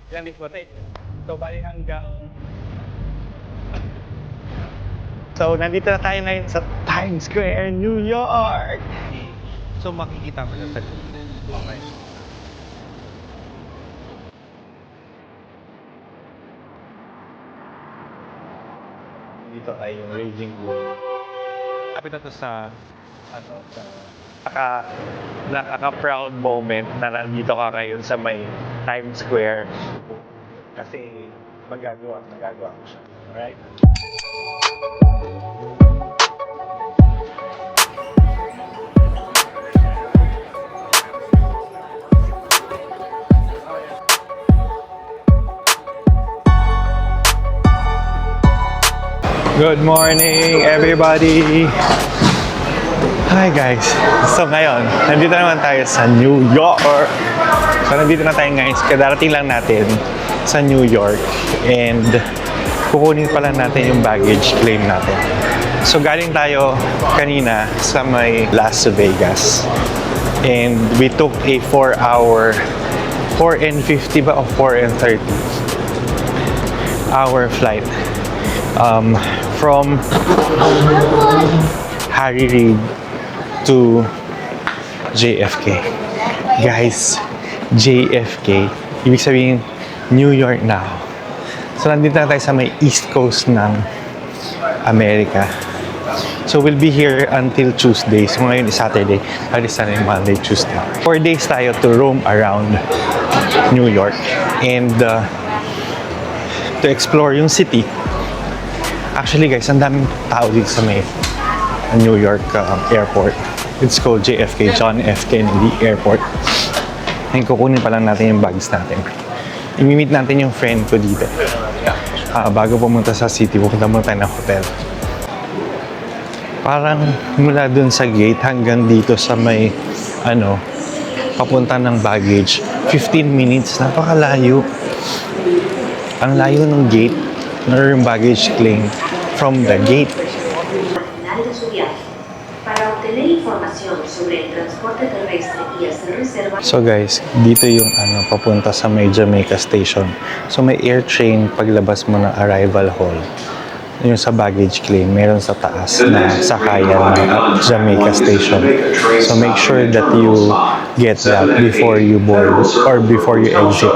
Yan is what it. So, bali hanggang... So, nandito na tayo ngayon sa Times Square, New York! So, makikita mo na sa okay. Dito ay yung Raging Bull. Kapit na to sa nakaka-proud moment na nandito ka ngayon sa may Times Square kasi magagawa ko siya. Alright? Good morning, everybody! Hi guys! So ngayon, nandito naman tayo sa New York. So nandito na tayo guys, kadarating lang natin sa New York and kukunin pa lang natin yung baggage claim natin. So galing tayo kanina sa may Las Vegas and we took a 4-hour 4:50 ba o 4:30 hour flight from Harry Reid to JFK. Guys, JFK, ibig sabihin New York na ako. So nandito na tayo sa may East Coast ng Amerika. So we'll be here until Tuesday. So ngayon is Saturday, Sunday, Monday, Tuesday. 4 days tayo to roam around New York and to explore yung city. Actually guys, ang daming tao dito sa may New York airport. It's called JFK, John F. Kennedy Airport. And kukunin pa lang natin yung bags natin. I-meet natin yung friend ko dito. Bago pumunta sa city, pupunta muna tayo ng hotel. Parang mula dun sa gate hanggang dito sa may papunta ng baggage, 15 minutes, napakalayo. Ang layo ng gate, or yung baggage claim from the gate. So guys, dito yung papunta sa may Jamaica Station. So may air train paglabas mo ng arrival hall. Yung sa baggage claim, meron sa taas na sakayan ng Jamaica Station. So make sure that you get that before you board or before you exit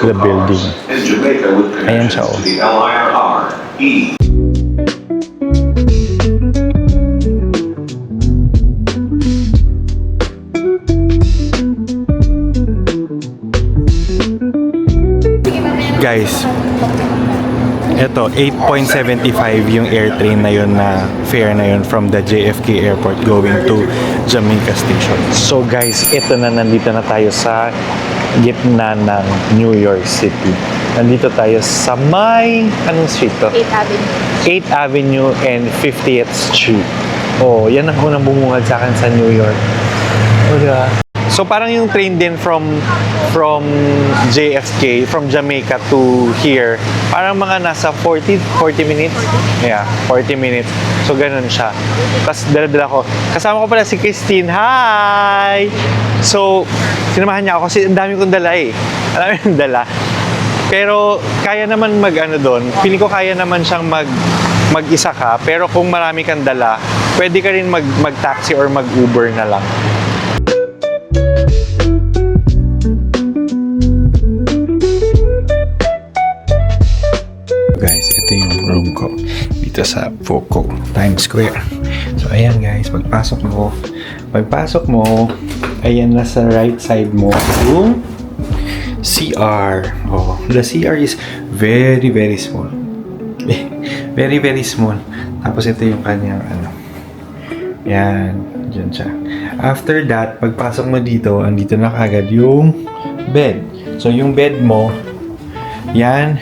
the building. Ayan siya oh. Guys, eto, 8.75 yung air train na yun na fare na yun from the JFK Airport going to Jamaica Station. So guys, ito na, nandito na tayo sa gitna ng New York City. Nandito tayo sa may, anong street to? 8th Avenue. 8th Avenue and 50th Street. Oh, yan ang unang bumungad sa akin sa New York. O, diba? So parang yung train din from JFK, from Jamaica to here, parang mga nasa 40 minutes. Yeah, 40 minutes. So ganun siya. Tapos dala-dala ko. Kasama ko pala si Christine. Hi! So, sinamahan niya ako kasi ang dami kong dala eh. Ang dami kong dala. Pero kaya naman doon. Feeling ko kaya naman siyang mag-isa ka. Pero kung marami kang dala, pwede ka rin mag-taxi or mag-Uber na lang. Guys, ito yung room ko dito sa Foco, Times Square. So ayan guys, pagpasok mo, ayan na sa right side mo yung CR. Oh, the CR is very very small. Very very small. Tapos ito yung kanyang yan, dyan siya. After that, pagpasok mo dito, andito na kagad yung bed. So yung bed mo, yan.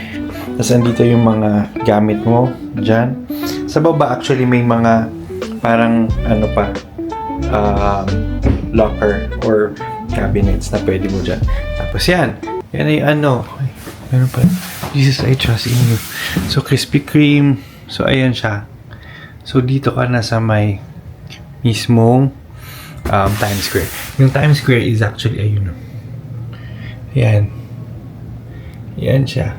Tapos andito yung mga gamit mo dyan. Sa baba actually may mga parang locker or cabinets na pwede mo dyan. Tapos yan ay ay, meron pa. Jesus, I trust in you. So Krispy Kreme. So ayan siya. So dito ka na sa may mismong Times Square. Yung Times Square is actually ayun. Ayan. Yan siya.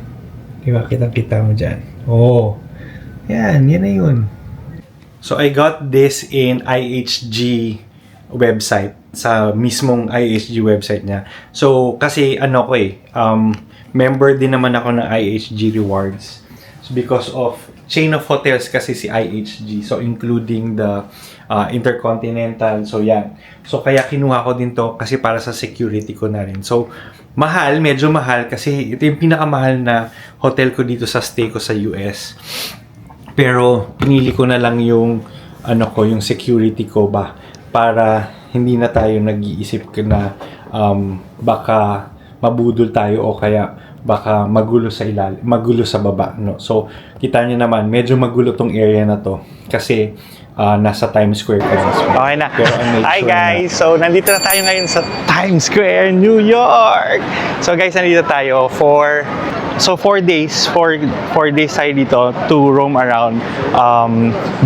Di ba? Kitang-kita mo dyan. Oh. Yan na yun. So, I got this in IHG website. Sa mismong IHG website niya. So, kasi ano ko member din naman ako ng IHG Rewards. So, because of chain of hotels kasi si IHG. So, including the Intercontinental. So, yan. So, kaya kinuha ko din to kasi para sa security ko na rin. So, mahal, medyo mahal kasi ito yung pinakamahal na hotel ko dito sa stay ko sa US. Pero, pinili ko na lang yung yung security ko ba para hindi na tayo nag-iisip na baka mabudol tayo o kaya baka magulo sa ilalim, magulo sa baba, no? So, kita niyo naman, medyo magulo tong area na to kasi nasa Times Square kasi. Okay na. Pero hi guys! So, nandito na tayo ngayon sa Times Square, New York! So guys, nandito tayo for 4 days. 4 days tayo dito to roam around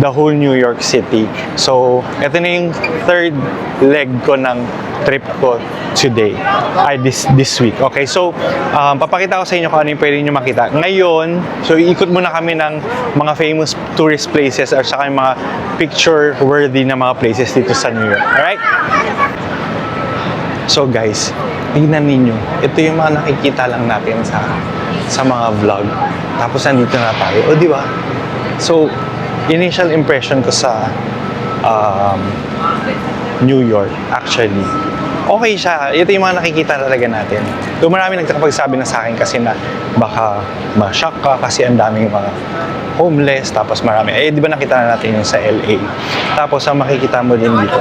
the whole New York City. So, ito na yung third leg ko ng trip ko today. This week. Okay, so, papakita ko sa inyo kung ano yung pwede nyo makita. Ngayon, so iikot muna kami ng mga famous tourist places or saka yung mga picture-worthy na mga places dito sa New York. Alright? So guys, tingnan ninyo. Ito yung mga nakikita lang natin sa mga vlog. Tapos nandito na tayo. O, di ba? So, initial impression ko sa New York, actually, okay siya. Ito yung mga nakikita talaga natin. So, marami nagkakapagsabi na sa akin kasi na baka ma-shock ka kasi ang daming mga homeless, tapos marami. Di ba nakita na natin yung sa LA? Tapos, ang makikita mo din dito,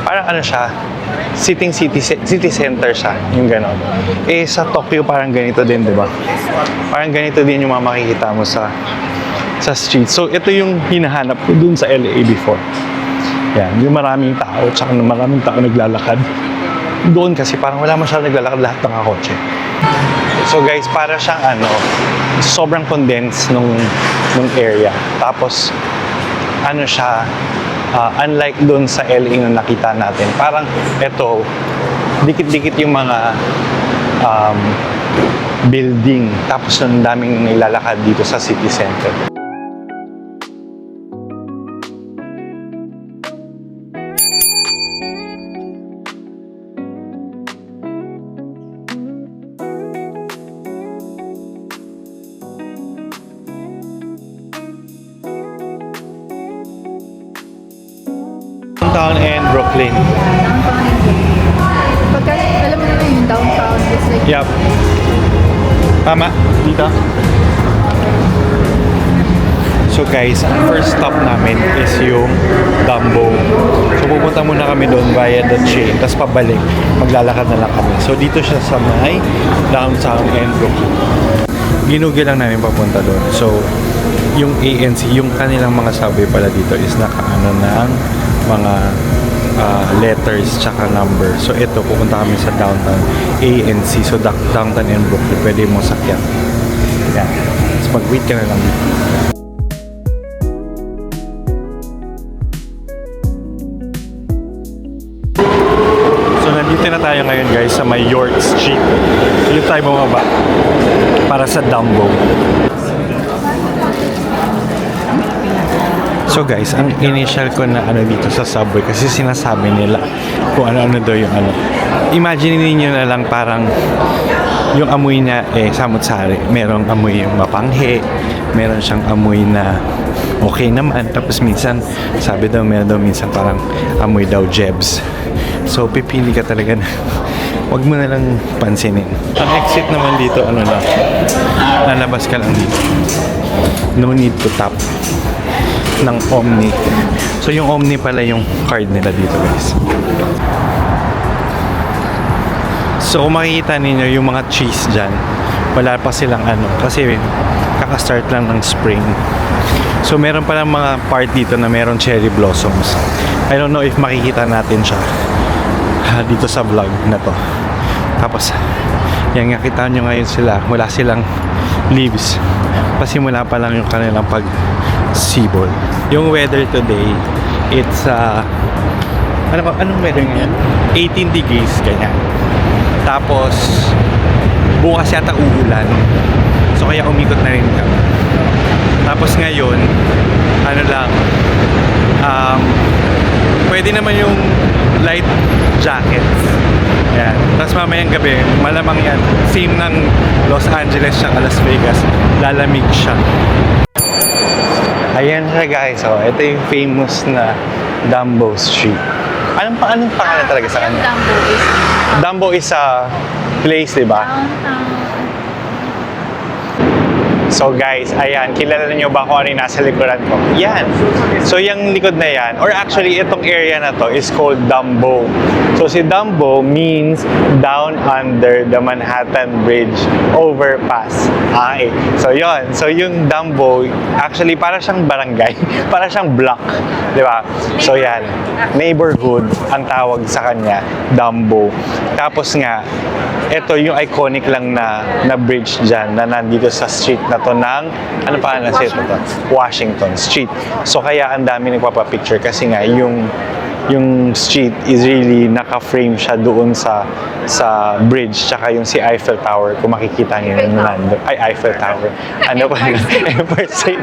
parang ano siya, city center siya, yung gano'n. Sa Tokyo parang ganito din, di ba? Parang ganito din yung mga makikita mo sa street. So, ito yung hinahanap ko dun sa LA before. Yan, yung maraming tao, tsaka maraming tao naglalakad. Doon kasi parang wala masyadong naglalakad, lahat ng kotse. So guys, para siyang sobrang condensed nung area. Tapos, siya, unlike doon sa LA na nakita natin, parang ito, dikit-dikit yung mga building. Tapos ang daming nilalakad dito sa city center. Downtown and Brooklyn. Pagka, alam mo naman yung downtown, it's like... Yup. Tama, dito. So guys, ang first stop namin is yung Dumbo. So pupunta muna kami doon via the train, tapos pabalik, maglalakad na lang kami. So dito siya sa may downtown and Brooklyn. Ginugil lang namin papunta doon. So yung ANC, yung kanilang mga subway pala dito is nakaano ng mga letters tsaka number. So ito, pupunta kami sa downtown ANC. So downtown and Brooklyn, pwede mo sakyan. Yan. So mag-wait ka na lang dito. So nandito na tayo ngayon guys sa may York Street. Dito tayo bumaba para sa Dumbo. So guys, ang initial ko na dito sa subway kasi sinasabi nila kung ano-ano daw yung Imagine niyo na lang parang yung amoy niya samut-sari. Merong amoy yung mapanghe, meron siyang amoy na okay naman. Tapos minsan, sabi daw, meron daw minsan parang amoy daw jebs. So pipili ka talaga na wag mo na lang pansinin. Ang exit naman dito, lalabas ka lang dito. No need to tap ng Omni. So yung Omni pala yung card nila dito guys. So kung makikita ninyo yung mga cheese dyan, wala pa silang kasi kaka-start lang ng spring. So meron pa lang mga part dito na meron cherry blossoms. I don't know if makikita natin siya dito sa vlog na to. Tapos yan nga, kita nyo ngayon sila, wala silang leaves. Pasimula pa lang yung kanilang sibol. Yung weather today, it's anong weather ngayon? 18 degrees, ganyan. Tapos bukas yata uulan. So kaya umikot na rin kami. Tapos ngayon, ano lang, pwede naman yung light jackets. Ayan. Tapos mamayang gabi, malamang yan, same ng Los Angeles siya Las Vegas, lalamig siya. Ayan siya guys, oh. Ito yung famous na Dumbo Street. Anong pangalan talaga sa kanya? Dumbo is a place, di ba? So guys, ayan, kilala niyo ba kung ano yung nasa likuran ko? Yan. So yung likod na yan, or actually itong area na to is called Dumbo. So si Dumbo means down under the Manhattan Bridge overpass. Okay. So yon. So yung Dumbo, actually para siyang barangay, para siyang block, di ba? So yan, neighborhood ang tawag sa kanya, Dumbo. Tapos nga, ito yung iconic lang na bridge dyan na nandito sa street na to ng, ano pa na street na to? Washington Street. So kaya ang dami nagpapapicture kasi nga yung street is really naka-frame siya doon sa bridge, tsaka yung si Eiffel Tower, kung makikita niyo yung nando. Ay, Eiffel Tower. Ano pa yun? Empire State.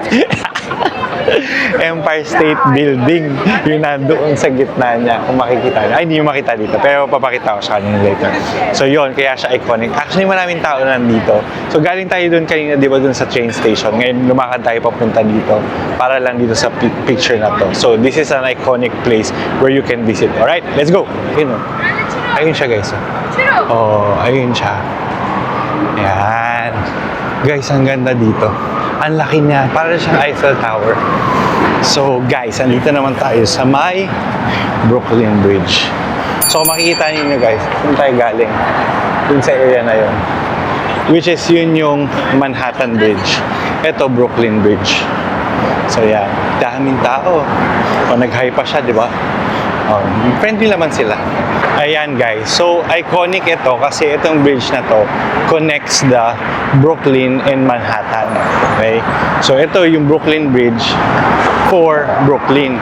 Empire State Building. Yung nandoon sa gitna niya, kung makikita niyo. Ay, hindi yung makita dito, pero papakita ko sa kanya later. So yun, kaya siya iconic. Actually, maraming tao nandito. So galing tayo doon kanina, di ba, doon sa train station. Ngayon, lumakad tayo papunta dito para lang dito sa picture na to. So this is an iconic place where you can visit. Alright, let's go! Ayun o. Ayun siya, guys. Oh, ayun siya. Ayan. Guys, ang ganda dito. Ang laki niya. Para siyang Eiffel Tower. So, guys, andito naman tayo sa may Brooklyn Bridge. So, makikita niyo guys, kung tayo galing dun sa area na yun. Which is yun yung Manhattan Bridge. Ito, Brooklyn Bridge. So, yan. Daming tao. O, nag-high pa siya, di ba? Friendly naman sila. Ayan guys, so iconic ito kasi itong bridge na to connects the Brooklyn and Manhattan. Okay? So ito yung Brooklyn Bridge for Brooklyn.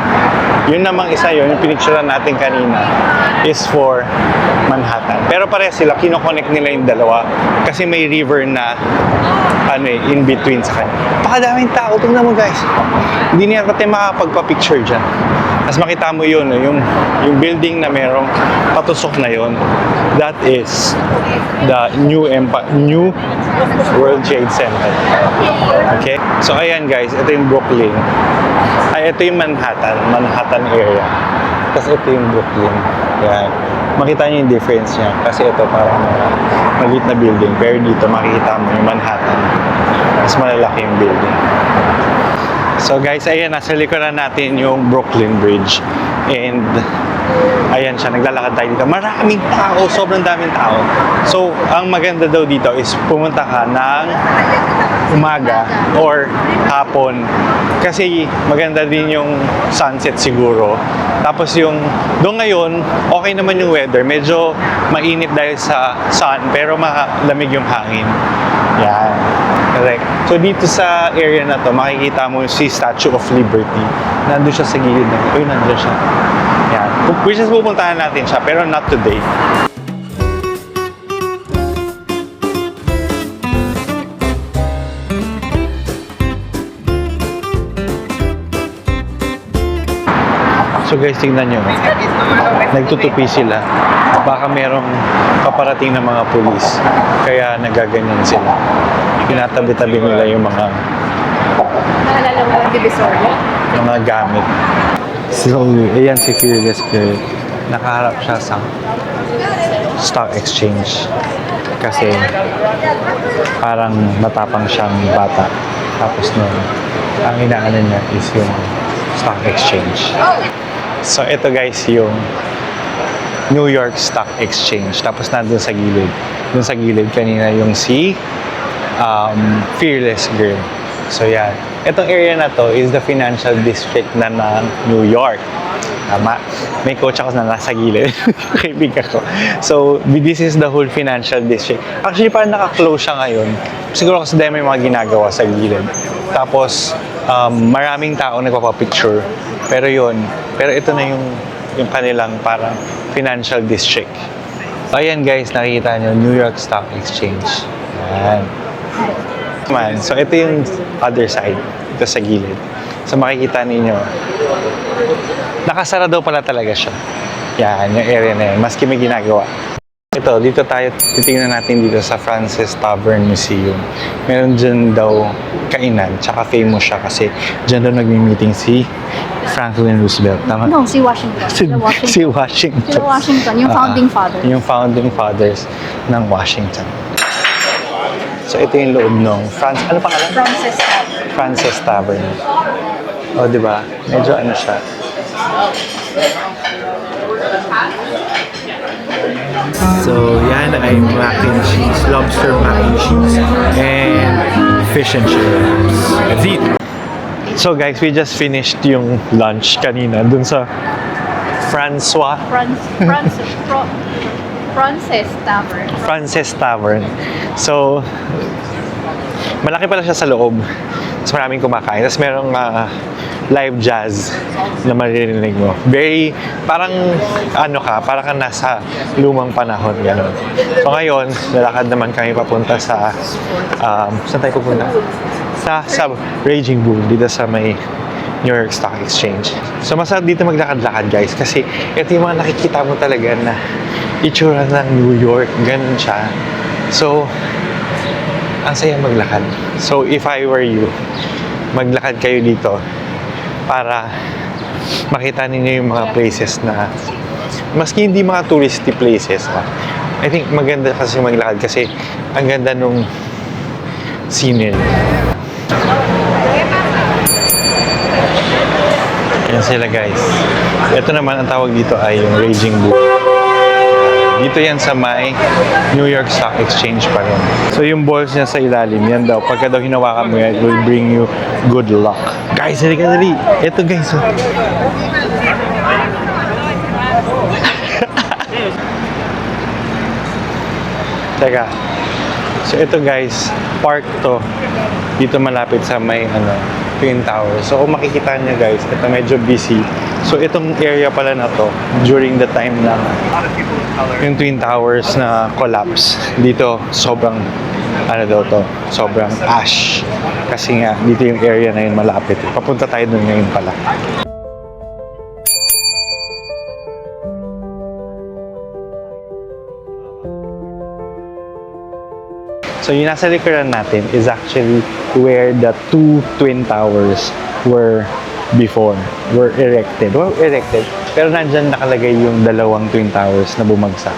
Yun namang isa yun, yung pinicturean natin kanina is for Manhattan. Pero pareha sila, kinoconnect nila yung dalawa kasi may river na in between sa kanya. Pakadaming tao, tingnan mo guys. Hindi niya pati makapagpa-picture dyan. Tapos makita mo yun, yung building na merong patusok na yun, that is the New World Trade Center. Okay? So ayan guys, ito yung Brooklyn. Ay, ito yung Manhattan area. Tapos ito yung Brooklyn. Yan. Makita niyo yung difference niya. Kasi ito parang maliit na building. Pero dito makikita mo yung Manhattan. Mas malalaki yung building. So guys, ayan, nasa likuran natin yung Brooklyn Bridge. And ayan siya, naglalakad tayo dito. Maraming tao, sobrang daming tao. So, ang maganda daw dito is pumunta ka ng umaga or hapon. Kasi maganda din yung sunset siguro. Tapos yung, doon ngayon, okay naman yung weather. Medyo mainit dahil sa sun, pero malamig yung hangin. Yan. Correct. So dito sa area na to, makikita mo si Statue of Liberty. Nandun siya sa gilid na. Uy, nandun siya. Yan. Which is pupuntahan natin siya, pero not today. So guys, tingnan nyo. Nagtutupi sila. Baka merong paparating na mga pulis. Kaya nagaganyan sila. Pinatabi-tabi nila yung mga Naalala mo yung Divisoria? mga gamit. So, ayan si Fearless Girl. Nakaharap siya sa stock exchange. Kasi parang matapang siyang bata. Tapos nun, ang inaano niya is yung stock exchange. So, ito guys yung New York Stock Exchange. Tapos nandun sa gilid. Dun sa gilid kanina yung si Fearless Girl. So yan. Itong area na to is the financial district na ng New York. Tama. May coach ako na nasa gilid. Kaibigan ko. So, this is the whole financial district. Actually, parang naka-close siya ngayon. Siguro kasi dahil may mga ginagawa sa gilid. Tapos, maraming tao nagpapapicture. Pero yun. Pero ito na yung kanilang parang financial district. Ayan guys, nakikita nyo, New York Stock Exchange. Yan. Man, so ito yung other side. Ito sa gilid. So makikita ninyo, nakasara daw pala talaga siya. Yan, yung area na yan. Maski may ginagawa. Ito, dito tayo, titingnan natin dito sa Francis Tavern Museum. Meron dyan daw kainan, tsaka famous siya kasi dyan daw nagmi-meeting si Franklin Roosevelt. Tama? No, si Washington. Si Washington. Si Washington, yung founding fathers. Yung founding fathers ng Washington. So ito yung loob ng ano pangalan? Francis Tavern. Francis Tavern. O, di ba? Medyo ano siya. So, yan ay mac and cheese, lobster mac and cheese, and fish and chips. Let's eat! So guys, we just finished yung lunch kanina dun sa Francis Tavern. Francis Tavern. So, malaki pala siya sa loob. Tapos maraming kumakain. Tapos merong live jazz na maririnig mo. Very, parang parang kang nasa lumang panahon. Ganun. So ngayon, lalakad naman kami papunta sa, saan tayo pupunta? Sa Raging Bull, dito sa may New York Stock Exchange. So masarap dito maglakad-lakad guys kasi ito yung mga nakikita mo talaga na itsura ng New York. Ganun siya. So, ang saya maglakad. So if I were you, maglakad kayo dito para makita ninyo yung mga places na maski hindi mga touristy places. I think maganda kasi maglakad kasi ang ganda nung scenery. Yan sila guys. Ito naman ang tawag dito ay yung Raging Bull. Dito yan sa may New York Stock Exchange pa rin. So yung balls niya sa ilalim, yan daw. Pagka daw hinawakan mo yan, it will bring you good luck. Guys, halika dali. Ito guys. Teka. So ito guys, park to. Dito malapit sa may Twin Towers. So kung makikita niyo guys, ito medyo busy. So itong area pala na to, during the time na yung Twin Towers na collapse, dito sobrang sobrang ash. Kasi nga, dito yung area na yun malapit. Papunta tayo dun ngayon pala. So yung nasa likuran natin is actually where the two Twin Towers were erected. Pero nandyan nakalagay yung dalawang Twin Towers na bumagsak.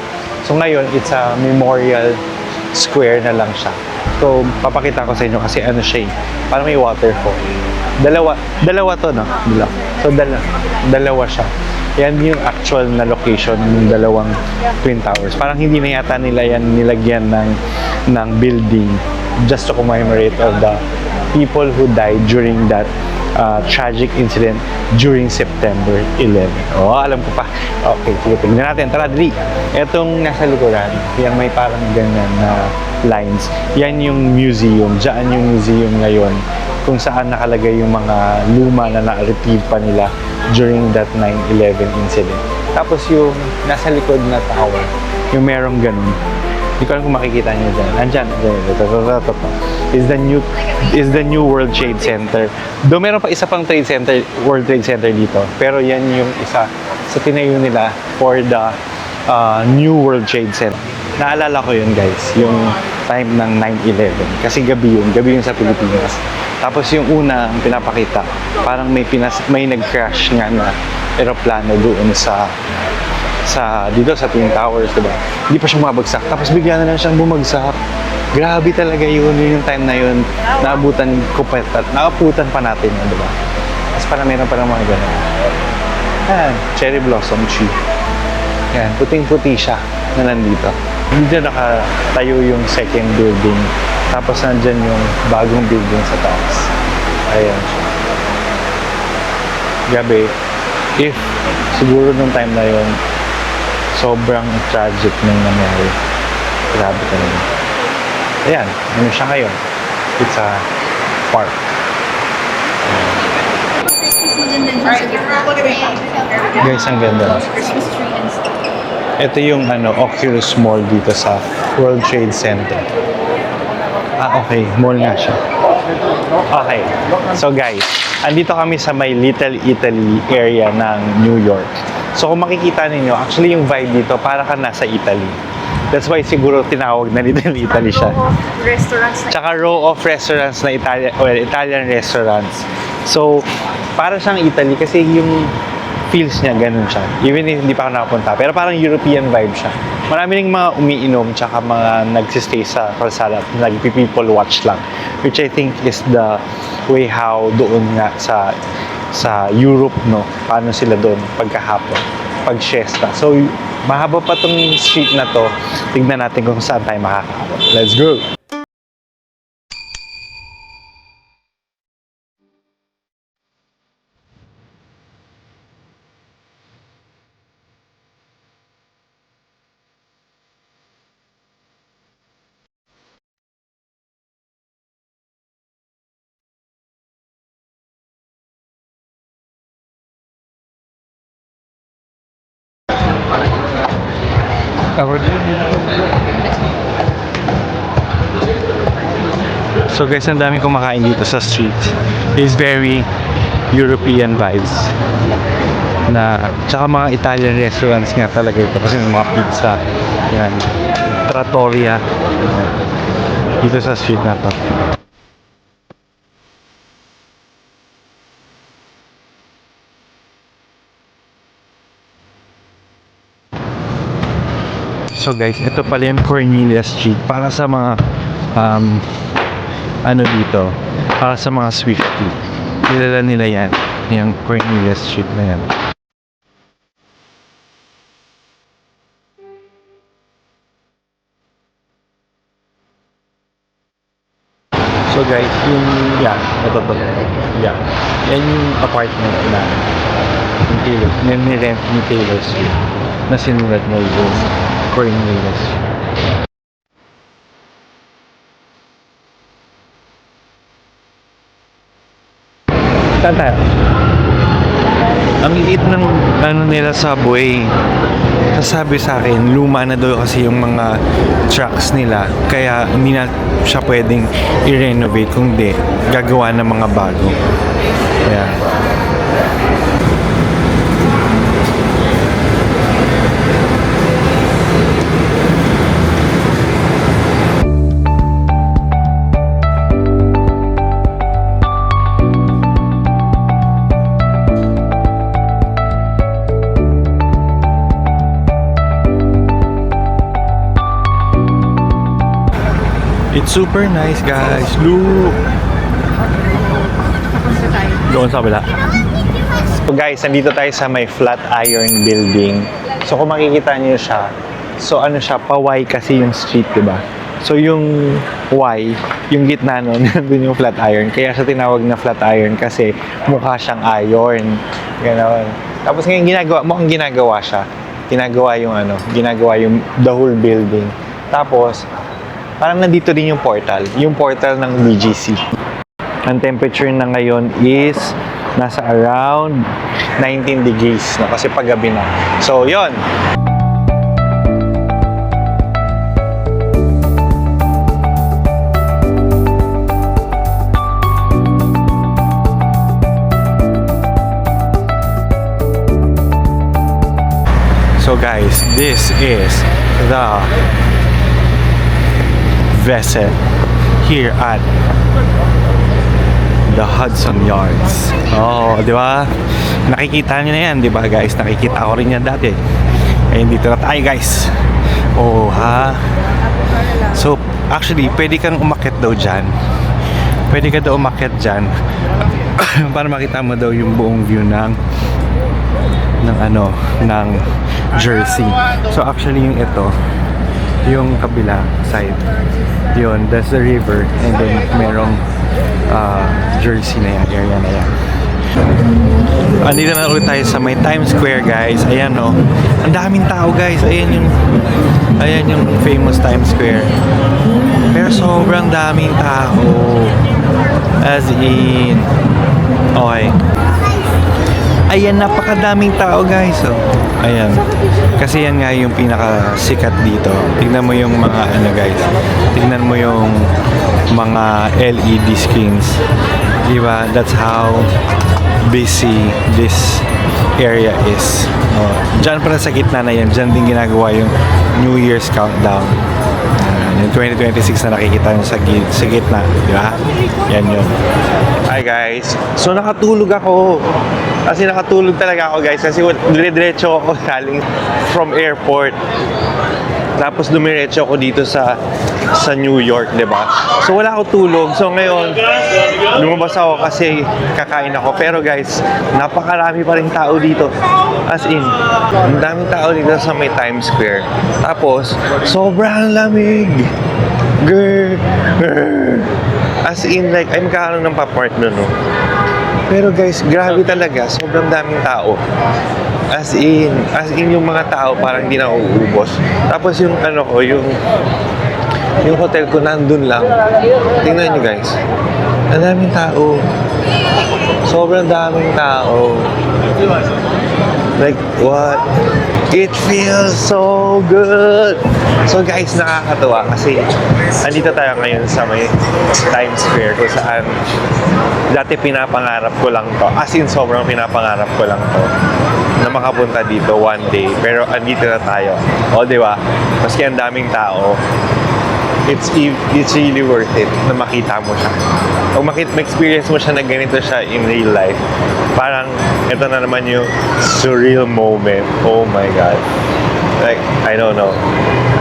So ngayon, it's a memorial square na lang siya. So, papakita ko sa inyo kasi siya parang may waterfall. Dalawa to, no? So, dalawa siya. Yan yung actual na location ng dalawang Twin Towers. Parang hindi na yata nila yan nilagyan ng building just to commemorate of the people who died during that tragic incident during September 11. Oh, alam ko pa. Okay, sige, tignan natin. Tara, dali. Etong nasa likuran, yung may parang ganyan na lines, yan yung museum. Diyan yung museum ngayon kung saan nakalagay yung mga luma na na-retrieve pa nila during that 9/11 incident. Tapos yung nasa likod na tower, yung merong ganun. Hindi ko alam kung makikita nyo dyan. Andyan. Is the new World Trade Center. Do meron pa isa pang Trade Center, World Trade Center dito. Pero yan yung isa sa tinayo nila for the new World Trade Center. Naalala ko yun guys, yung time ng 9/11. Kasi gabi yun sa Pilipinas. Tapos yung una ang pinapakita, parang may nag-crash nga na eroplano doon dito sa Twin Towers, diba? Hindi pa siya mabagsak. Tapos bigla na lang siyang bumagsak. Grabe talaga yun yung time na yun. Naabutan pa natin, diba? Tapos parang meron pa ng mga gano'n. Ayan, cherry blossom tree. Ayan, puting-puti siya na nandito. Dito nakatayo yung second building. Tapos nandyan yung bagong building sa taas. Ayan siya. Gabi, if siguro nung time na yun, sobrang tragic nung nangyari. Grabe talaga. Ayan, ano siya ngayon? It's a park. Guys, ang ganda. Ito yung Oculus Mall dito sa World Trade Center. Okay. Mall nga siya. Okay. So guys, andito kami sa may Little Italy area ng New York. So kung makikita ninyo, actually yung vibe dito, para ka nasa Italy. That's why siguro tinawag na Little Italy siya. Restaurants na Tsaka row of restaurants na Italian restaurants. So, para siyang Italy kasi yung feels niya, ganun siya. Even if hindi pa ako nakapunta. Pero parang European vibe siya. Marami ring mga umiinom tsaka mga nagsistay sa kalsada at nag-people watch lang. Which I think is the way how doon nga sa Europe, no? Paano sila doon pagkahapon, pag siesta. So, mahaba pa tong street na to. Tignan natin kung saan tayo makakaabot. Let's go! So guys, ang dami kumakain dito sa street. It's very European vibes. Tsaka mga Italian restaurants nga talaga ito. Kasi may mga pizza. Yan. Trattoria. Yan. Dito sa street na to. So guys, ito pala yung Cornelia Street para sa mga dito, para sa mga Swiftie. Kilala nila yan, yung Cornelia Street na yan. So guys, ito. Yeah. Yan yung apartment na ni-rent ni Taylor Swift na sinulat na yung Cornelia Street. Saan tayo? Ang liit ng nila subway. Sasabi sa akin, luma na daw kasi yung mga trucks nila. Kaya hindi na siya pwedeng i-renovate kung di gagawa ng mga bago. Kaya it's super nice, guys. Look! Doon sa kabila. So guys, nandito tayo sa may Flatiron Building. So kung makikita niyo siya, so ano siya, pa-Y kasi yung street, diba? So yung Y, yung gitna nun, nandun yung Flatiron. Kaya siya tinawag na Flatiron kasi mukha siyang iron. Ganon. Tapos ngayon ginagawa siya. Ginagawa yung the whole building. Tapos, parang nandito din yung portal ng BGC. Ang temperature na ngayon is nasa around 19 degrees no? Kasi paggabi na. So, yon. So guys, this is the vessel here at the Hudson Yards. Oh, di ba? Nakikita niyo na yan, di ba guys? Nakikita ko rin yan dati. Ayun, dito na tayo guys. Oh, ha? So, actually, pwede kang umakyat daw dyan. Pwede ka daw umakyat dyan para makita mo daw yung buong view ng Jersey. So, actually, yung ito, yung kabila side, yun, that's the river, and then merong Jersey na yan, area na yan. Andito na ulit tayo sa may Times Square, guys. Ayan, no, ang daming tao, guys. Ayan yung famous Times Square, pero sobrang daming tao, as in, okay, Ayan, napakadaming tao guys. So, ayan. Kasi yan nga yung pinakasikat dito. Tingnan mo yung mga ano guys. Tingnan mo yung mga LED screens. Diba? That's how busy this area is. Oh, dyan pala sa gitna na yan. Dyan din ginagawa yung New Year's countdown. Yung 2026 na nakikita nyo sa gitna. Diba? Yan yun. Hi guys. So nakatulog ako. Kasi nakatulog talaga ako guys. Kasi dire-diretso ako galing from airport. Tapos dumiretso ako dito sa New York, 'di ba? So wala ako tulog. So ngayon, lumabas ako kasi kakain ako. Pero guys, napakarami pa rin tao dito. As in, ang daming tao dito sa may Times Square. Tapos, sobrang lamig. Grr. As in, like, ay magkakaroon ng papart nun, no? Pero guys, grabe talaga. Sobrang daming tao. As in yung mga tao parang hindi na uubos. Tapos yung ano ko, yung hotel ko nandun lang. Tingnan nyo guys. Ang daming tao. Sobrang daming tao. Like, what? It feels so good. So guys, nakakatuwa kasi andito tayo ngayon sa may Times Square kung saan dati pinapangarap ko lang to. As in, sobrang pinapangarap ko lang to na makapunta dito one day. Pero andito na tayo. O, di ba? Maski ang daming tao, it's really worth it na makita mo siya. Kung ma-experience mo siya na ganito siya in real life, parang ito na naman yung surreal moment. Oh my God. Like, I don't know.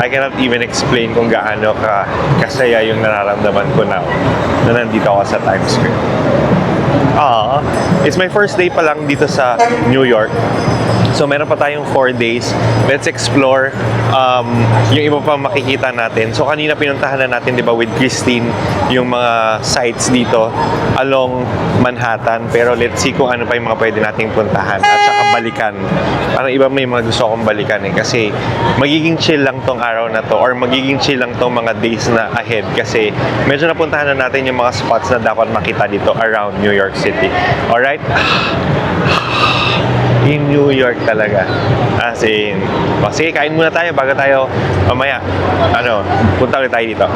I cannot even explain kung gaano kasaya yung nararamdaman ko na nandito ako sa Times Square. It's my first day pa lang dito sa New York. So, meron pa tayong 4 days. Let's explore yung iba pa makikita natin. So, kanina pinuntahan na natin, di ba, with Christine, yung mga sites dito along Manhattan. Pero let's see kung ano pa yung mga pwede nating puntahan at saka balikan. Parang iba may mga gusto akong balikan eh. Kasi magiging chill lang tong araw na to or magiging chill lang tong mga days na ahead. Kasi medyo napuntahan na natin yung mga spots na dapat makita dito around New York City. Alright? In New York talaga. As in, sige, kain muna tayo bago tayo mamaya, punta ulit tayo dito.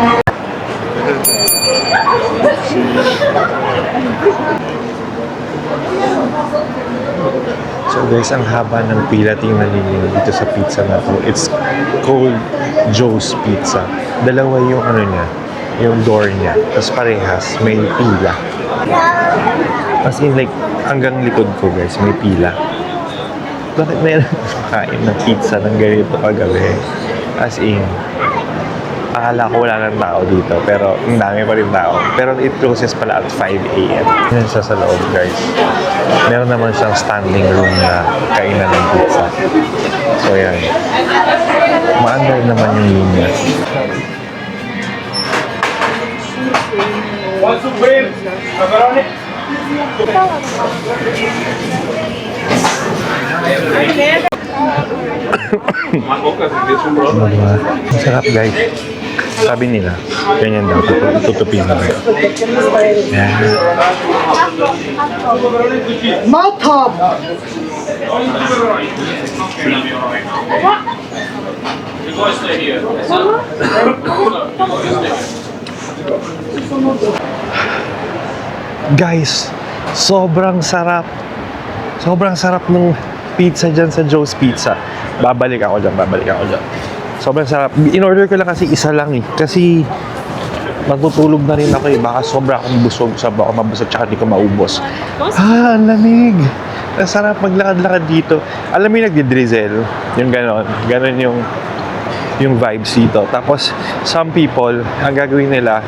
So guys, ang haba ng pila, tingnan ninyo dito sa pizza na to. It's called Joe's Pizza. Dalawa yung niya, yung door niya. Tapos parehas, may pila. As in, like, hanggang likod ko guys, may pila. Bakit meron kain ng pizza ng ganito kagabi? As in, akala ko wala ng tao dito, pero ang dami pa rin tao. Pero it closes pala at 5 a.m. Yan siya sa loob, guys. Meron naman siyang standing room na kainan ng pizza. So, yan. Maandar naman yung linya. Ang sarap guys. Sabi nila, ganyan daw, tutupin na kayo. Yan. Matab! Guys, sobrang sarap. Sobrang sarap ng pizza dyan sa Joe's Pizza. Babalik ako dyan. Sobrang sarap. In-order ko lang kasi isa lang eh. Kasi magtutulog na rin ako eh. Baka sobra akong busog. Sobra akong mabusog tsaka di ko maubos. Ang lamig. Ang sarap maglakad-lakad dito. Alam mo yung nagdi-drizzle. Yung ganon. Ganon yung vibes dito. Tapos, some people, ang gagawin nila,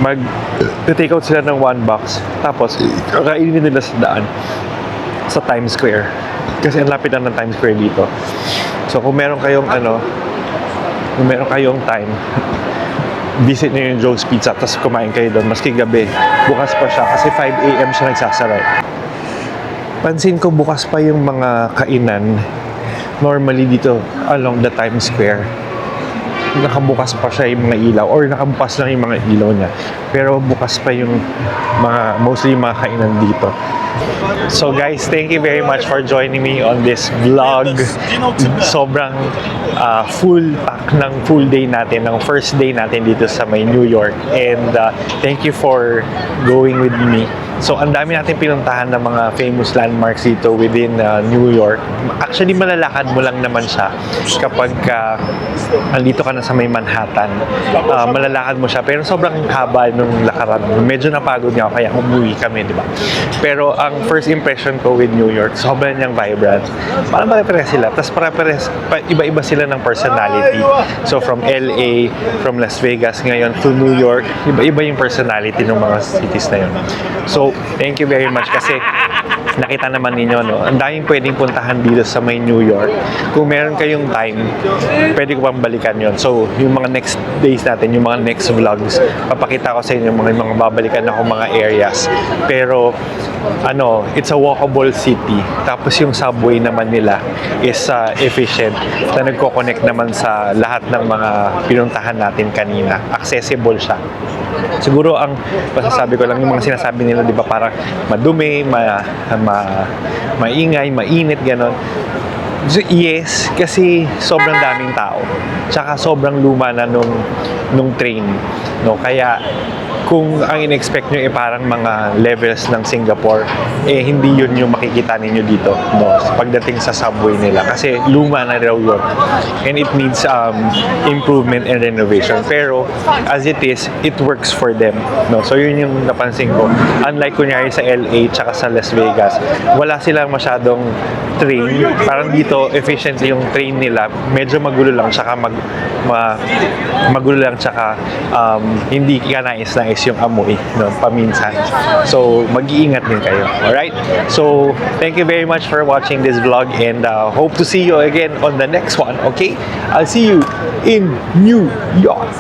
mag-take out sila ng $1. Tapos, kakainin nila sa daan. Sa Times Square. Kasi ang lapit na ng Times Square dito. So, kung meron kayong time, visit nyo yung Joe's Pizza, tapos kumain kayo doon, maski gabi. Bukas pa siya, kasi 5 a.m. siya nagsasara. Pansin ko bukas pa yung mga kainan normally dito along the Times Square. nakabukas pa siya yung mga ilaw or nakabukas lang yung mga ilaw niya. Pero bukas pa yung mostly yung mga kainan dito. So guys, thank you very much for joining me on this vlog. Sobrang full pack ng full day natin, ng first day natin dito sa may New York. And thank you for going with me. So, ang dami natin pinuntahan ng mga famous landmarks dito within New York. Actually, malalakad mo lang naman siya kapag andito ka na sa may Manhattan. Malalakad mo siya. Pero sobrang haba nung lakaran. Medyo napagod nga ako, kaya umuwi kami, di ba? Pero ang first impression ko with New York, sobrang niyang vibrant. Parang pare-pares sila. Tapos iba-iba sila ng personality. So, from LA, from Las Vegas ngayon to New York, iba-iba yung personality ng mga cities na yun. So, thank you very much kasi nakita naman ninyo, no? Ang daming pwedeng puntahan dito sa may New York. Kung meron kayong time, pwede ko pang balikan yon. So, yung mga next days natin, yung mga next vlogs, papakita ko sa inyo mga babalikan ako mga areas. Pero, it's a walkable city. Tapos yung subway naman nila is efficient na nagko-connect naman sa lahat ng mga pinuntahan natin kanina. Accessible siya. Siguro ang masasabi ko lang yung mga sinasabi nila, di ba, parang madumi, maingay, mainit, gano'n. Yes, kasi sobrang daming tao. Tsaka sobrang luma na nung train. No? Kaya kung ang in-expect nyo parang mga levels ng Singapore, hindi yun yung makikita ninyo dito, no? Pagdating sa subway nila. Kasi luma na raw yun. And it needs improvement and renovation. Pero as it is, it works for them. No? So yun yung napansin ko. Unlike kunyari sa LA tsaka sa Las Vegas, wala silang masyadong train. Parang dito, efficiently yung train nila. Medyo magulo lang, tsaka magulo lang, tsaka hindi ka nais-nais yung amoy, no, paminsan. So, mag-iingat din kayo. Alright? So, thank you very much for watching this vlog and hope to see you again on the next one, okay? I'll see you in New York.